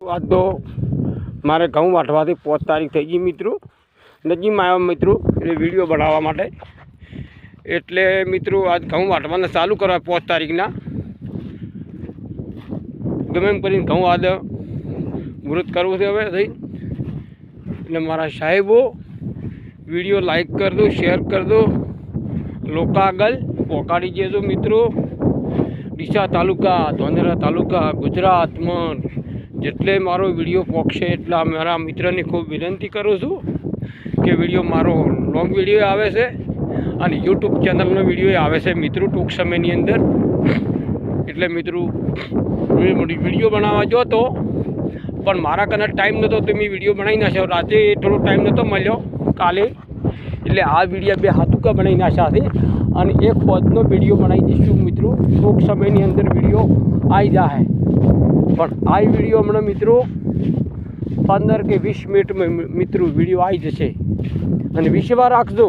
आज तो मारे घऊँ वाटवाथी 5 तारीख थई गई मित्रों। नजीकमां आव्या मित्रों એટલે વિડીયો બનાવવા માટે। એટલે મિત્રો આજ ઘઉં વાટવાને ચાલુ કરવા 5 તારીખના ગમે એમ કરીને ઘઉં આજ મૃત કરવું છે હવે થઈ। એટલે મારા સાહેબો વિડીયો લાઈક कर दो, शेर कर दो, लोका आगल पहोंचाड़ी देजो मित्रों। ડીસા तालुका, ધોનેરા तालुका, गुजरात में जेटले मारो विडियो पहुँचे एटला मारा मित्र ने खूब विनंती करूँ छूँ कि विडियो मारो लॉन्ग विडियो आवे छे और यूट्यूब चैनल नो विडियो आवे छे मित्रों टूंक समय अंदर। एटले मित्रों विडियो बनावा जो तो पण मारा कने टाइम नतो तो मैं विडियो बनाई नाख्यो। राते थोड़ो टाइम नतो मळ्यो काले एटले आ विडियो बे हाथुका बनाई नाख्या छे और एक पदनो विडियो बनाई दीशुं मित्रों। टूंक समय अंदर विडियो आई जाए पण आ विडियो हमने मित्रों 15 के 20 मिनट में मित्रों विडियो आई जशे। अने विश्वास राखजो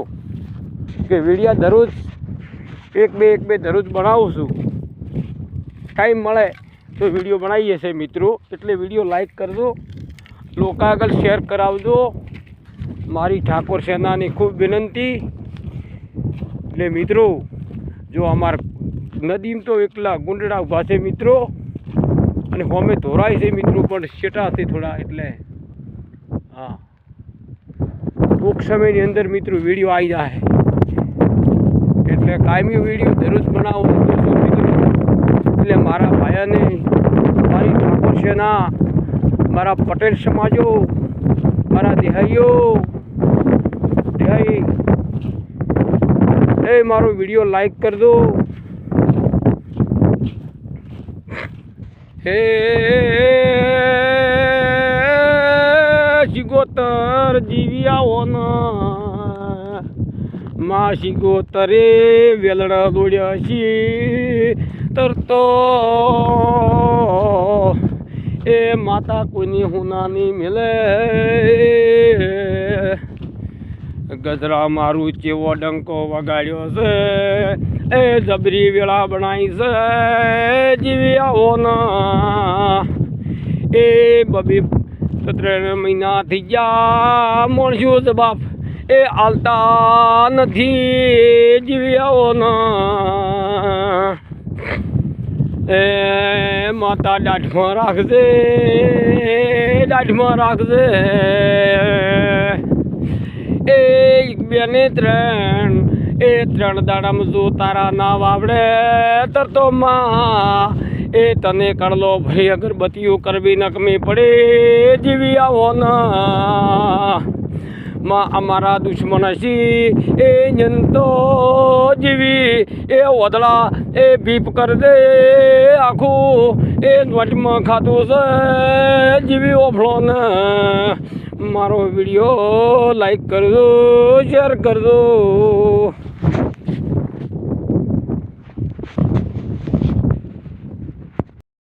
कि विडियो दररोज एक बे दररोज बनावुं छुं। टाइम मळे तो विडियो बनाईए छे मित्रों। एटले विडियो लाइक करजो, लोक आगळ शेर करावजो। मारी ठाकोर सेना ने खूब विनंती। एटले मित्रों जो अमार नदी में तो एकला गुंडड़ा उभा छे मित्रों અને હોમે ધોરાય છે મિત્રો પણ છેટા છે થોડા એટલે હા ટૂંક સમયની અંદર મિત્રો વિડીયો આવી જાય એટલે કાયમી વિડીયો દરરોજ બનાવો મિત્રો। એટલે મારા ભાયાને મારી ઠાકોર સેના મારા પટેલ સમાજો મારા દેહાઈઓ દેહાઈ એ મારો વિડીયો લાઈક કરજો। हे शिगोतर जीविया होना मा शिगोतरे वेलड़ा दोड्याशी तर तो ए माता कोनी हुनानी मिले गजरा मारू चेवो डंको वगाड्यो से ए जबरी वेला बनाई से जीविया होना ए बबी 17 महीना थी गया मोणस्यो ज बाप ए आलता नथी जीविया होना ए माता डाठमा राखजे एक बेने त्रण ए 3 दाड़ा में जो तारा ना वावड़े तर तो माँ ए तने कड़लो भरी अगरबत्तीओ करवी नकमी पड़े जीविया होना माँ अमारा दुश्मन सी ए जंतो जीवी ए वदला ए बीप कर दे आखू ए नट में खातू से जीवी ओफड़ो न। मारो वीडियो लाइक कर दो, शेयर कर दो।